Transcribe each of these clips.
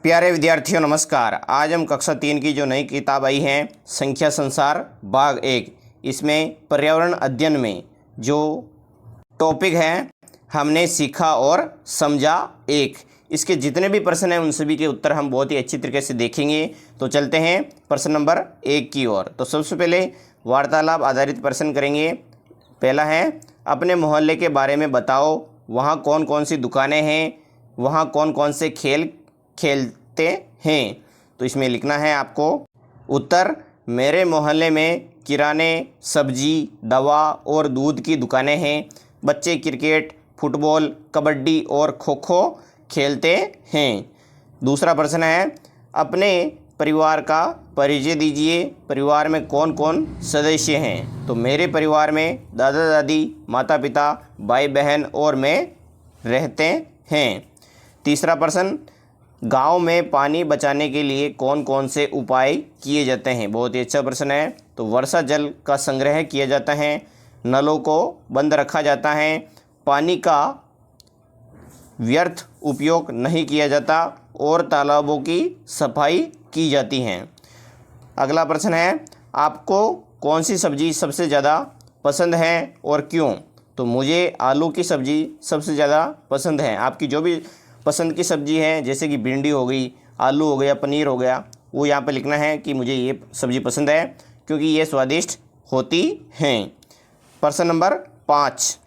प्यारे विद्यार्थियों नमस्कार। आज हम कक्षा 3 की जो नई किताब आई है संख्या संसार भाग 1, इसमें पर्यावरण अध्ययन में जो टॉपिक है हमने सीखा और समझा एक, इसके जितने भी प्रश्न हैं उन सभी के उत्तर हम बहुत ही अच्छी तरीके से देखेंगे। तो चलते हैं प्रश्न नंबर 1 की ओर। तो सबसे पहले वार्तालाप आधारित प्रश्न करेंगे। पहला है, अपने मोहल्ले के बारे में बताओ, वहाँ कौन कौन सी दुकानें हैं, वहाँ कौन कौन से खेल खेलते हैं। तो इसमें लिखना है आपको उत्तर, मेरे मोहल्ले में किराने, सब्जी, दवा और दूध की दुकानें हैं। बच्चे क्रिकेट, फुटबॉल, कबड्डी और खो खो खेलते हैं। दूसरा प्रश्न है, अपने परिवार का परिचय दीजिए, परिवार में कौन कौन सदस्य हैं। तो मेरे परिवार में दादा दादी, माता पिता, भाई बहन और मैं रहते हैं। तीसरा प्रश्न, गांव में पानी बचाने के लिए कौन कौन से उपाय किए जाते हैं। बहुत ही अच्छा प्रश्न है। तो वर्षा जल का संग्रह किया जाता है, नलों को बंद रखा जाता है, पानी का व्यर्थ उपयोग नहीं किया जाता और तालाबों की सफाई की जाती है। अगला प्रश्न है, आपको कौन सी सब्ज़ी सबसे ज़्यादा पसंद है और क्यों। तो मुझे आलू की सब्ज़ी सबसे ज़्यादा पसंद है। आपकी जो भी पसंद की सब्ज़ी है, जैसे कि भिंडी हो गई, आलू हो गया, पनीर हो गया, वो यहाँ पे लिखना है कि मुझे ये सब्ज़ी पसंद है क्योंकि ये स्वादिष्ट होती हैं। प्रश्न नंबर 5,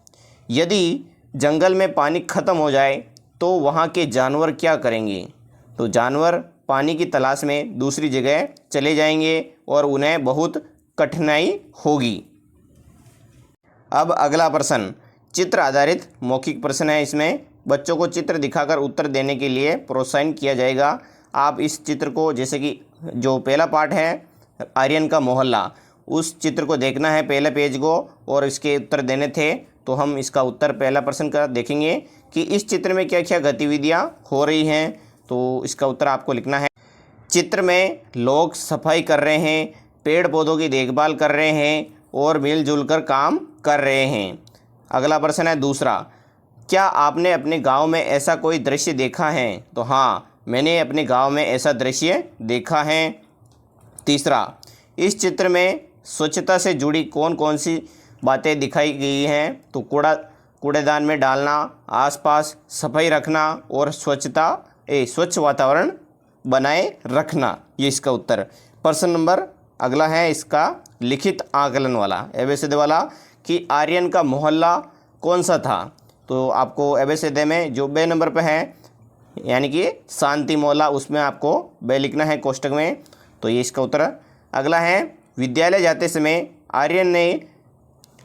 यदि जंगल में पानी ख़त्म हो जाए तो वहाँ के जानवर क्या करेंगे। तो जानवर पानी की तलाश में दूसरी जगह चले जाएंगे और उन्हें बहुत कठिनाई होगी। अब अगला प्रश्न चित्र आधारित मौखिक प्रश्न है। इसमें बच्चों को चित्र दिखाकर उत्तर देने के लिए प्रोत्साहित किया जाएगा। आप इस चित्र को, जैसे कि जो पहला पार्ट है आर्यन का मोहल्ला, उस चित्र को देखना है, पहले पेज को, और इसके उत्तर देने थे। तो हम इसका उत्तर पहला प्रश्न का देखेंगे कि इस चित्र में क्या क्या गतिविधियां हो रही हैं। तो इसका उत्तर आपको लिखना है, चित्र में लोग सफाई कर रहे हैं, पेड़ पौधों की देखभाल कर रहे हैं और मिलजुल कर काम कर रहे हैं। अगला प्रश्न है दूसरा, क्या आपने अपने गांव में ऐसा कोई दृश्य देखा है। तो हाँ, मैंने अपने गांव में ऐसा दृश्य देखा है। तीसरा, इस चित्र में स्वच्छता से जुड़ी कौन कौन सी बातें दिखाई गई हैं। तो कूड़ेदान में डालना, आसपास सफाई रखना और स्वच्छ वातावरण बनाए रखना, ये इसका उत्तर। प्रश्न नंबर अगला है इसका लिखित आकलन वाला, एबीसीडी वाला, कि आर्यन का मोहल्ला कौन सा था। तो आपको एबीसीडी में जो बे नंबर पे है, यानी कि शांति मोहल्ला, उसमें आपको बे लिखना है कोष्टक में। तो ये इसका उत्तर। अगला है, विद्यालय जाते समय आर्यन ने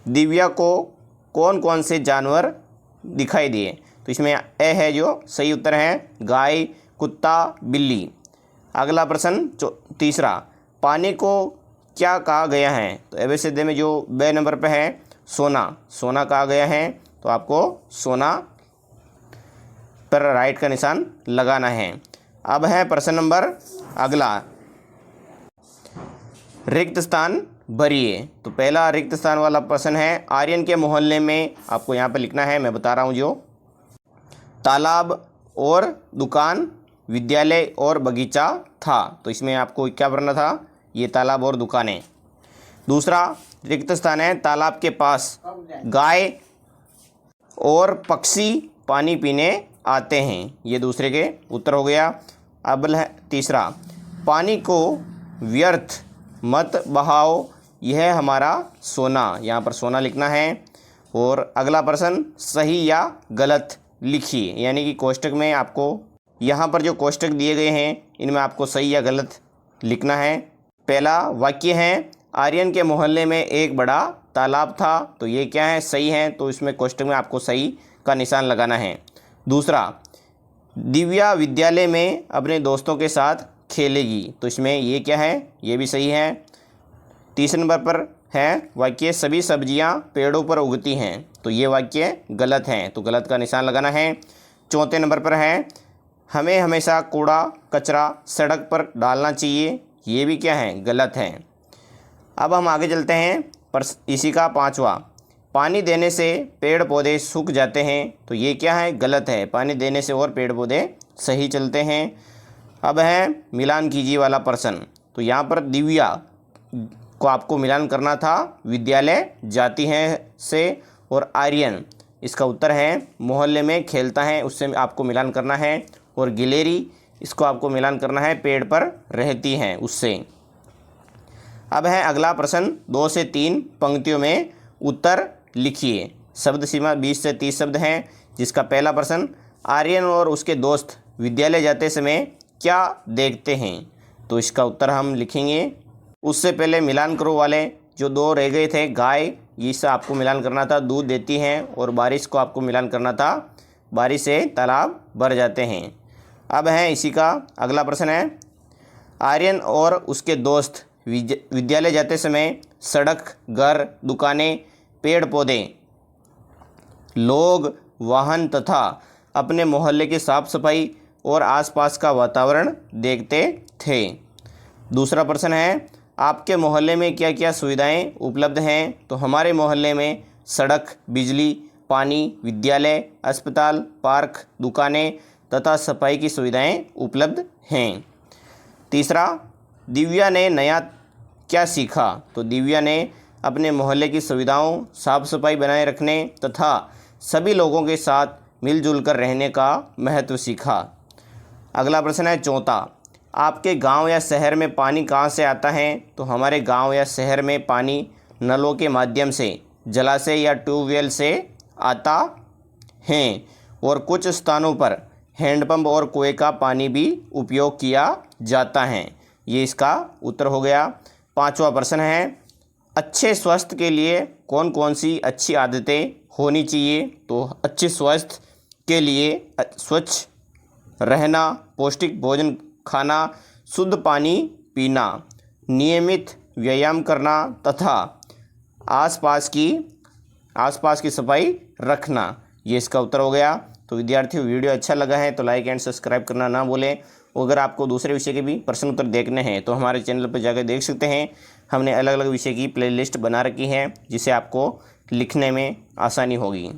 दिव्या को कौन कौन से जानवर दिखाई दिए। तो इसमें ए है जो सही उत्तर है, गाय, कुत्ता, बिल्ली। अगला प्रश्न तीसरा, पानी को क्या कहा गया है। तो एबीसीडी में जो बे नंबर पे है सोना कहा गया है। तो आपको सोना पर राइट का निशान लगाना है। अब है प्रश्न नंबर अगला, रिक्त स्थान भरिए। तो पहला रिक्त स्थान वाला प्रश्न है, आर्यन के मोहल्ले में, आपको यहाँ पर लिखना है, मैं बता रहा हूँ, जो तालाब और दुकान, विद्यालय और बगीचा था। तो इसमें आपको क्या भरना था, ये तालाब और दुकानें। दूसरा रिक्त स्थान है, तालाब के पास गाय और पक्षी पानी पीने आते हैं, ये दूसरे के उत्तर हो गया। अब है तीसरा, पानी को व्यर्थ मत बहाओ, यह हमारा सोना, यहाँ पर सोना लिखना है। और अगला प्रश्न, सही या गलत लिखिए, यानी कि कोष्टक में आपको यहाँ पर जो कोष्टक दिए गए हैं इनमें आपको सही या गलत लिखना है। पहला वाक्य है, आर्यन के मोहल्ले में एक बड़ा तालाब था। तो ये क्या है, सही है। तो इसमें कोष्टक में आपको सही का निशान लगाना है। दूसरा, दिव्या विद्यालय में अपने दोस्तों के साथ खेलेगी। तो इसमें ये क्या है, ये भी सही है। तीसरे नंबर पर है वाक्य, सभी सब्जियां पेड़ों पर उगती हैं। तो ये वाक्य गलत है, तो गलत का निशान लगाना है। चौथे नंबर पर है, हमें हमेशा कूड़ा कचरा सड़क पर डालना चाहिए। ये भी क्या है, गलत है। अब हम आगे चलते हैं पर इसी का पांचवा, पानी देने से पेड़ पौधे सूख जाते हैं। तो ये क्या है, गलत है। पानी देने से और पेड़ पौधे सही चलते हैं। अब है मिलान कीजिए वाला प्रश्न। तो यहाँ पर दिव्या को आपको मिलान करना था विद्यालय जाती हैं से, और आर्यन इसका उत्तर है मोहल्ले में खेलता है उससे आपको मिलान करना है, और गिलेरी इसको आपको मिलान करना है पेड़ पर रहती हैं उससे। अब है अगला प्रश्न 2 से 3 पंक्तियों में उत्तर लिखिए। शब्द सीमा 20 से 30 शब्द हैं, जिसका पहला प्रश्न, आर्यन और उसके दोस्त विद्यालय जाते समय क्या देखते हैं। तो इसका उत्तर हम लिखेंगे। उससे पहले मिलान करो वाले जो 2 रह गए थे, गाय इससे आपको मिलान करना था दूध देती हैं, और बारिश को आपको मिलान करना था बारिश से तालाब भर जाते हैं। अब है इसी का अगला प्रश्न है, आर्यन और उसके दोस्त विद्यालय जाते समय सड़क, घर, दुकानें, पेड़ पौधे, लोग, वाहन तथा अपने मोहल्ले की साफ सफाई और आसपास का वातावरण देखते थे। दूसरा प्रश्न है, आपके मोहल्ले में क्या क्या सुविधाएं उपलब्ध हैं। तो हमारे मोहल्ले में सड़क, बिजली, पानी, विद्यालय, अस्पताल, पार्क, दुकानें तथा सफाई की सुविधाएं उपलब्ध हैं। तीसरा, दिव्या ने नया क्या सीखा। तो दिव्या ने अपने मोहल्ले की सुविधाओं, साफ सफाई बनाए रखने तथा सभी लोगों के साथ मिलजुल कर रहने का महत्व सीखा। अगला प्रश्न है चौथा, आपके गांव या शहर में पानी कहाँ से आता है। तो हमारे गांव या शहर में पानी नलों के माध्यम से, जलाशय या ट्यूबवेल से आता है, और कुछ स्थानों पर हैंडपंप और कुएं का पानी भी उपयोग किया जाता है। ये इसका उत्तर हो गया। पांचवा प्रश्न है, अच्छे स्वास्थ्य के लिए कौन कौन सी अच्छी आदतें होनी चाहिए। तो अच्छे स्वास्थ्य के लिए स्वच्छ रहना, पौष्टिक भोजन खाना, शुद्ध पानी पीना, नियमित व्यायाम करना तथा आसपास की सफाई रखना। ये इसका उत्तर हो गया। तो विद्यार्थियों, वीडियो अच्छा लगा है तो लाइक एंड सब्सक्राइब करना ना भूलें। अगर आपको दूसरे विषय के भी प्रश्न उत्तर देखने हैं तो हमारे चैनल पर जाकर देख सकते हैं। हमने अलग अलग विषय की प्लेलिस्ट बना रखी है, जिसे आपको लिखने में आसानी होगी।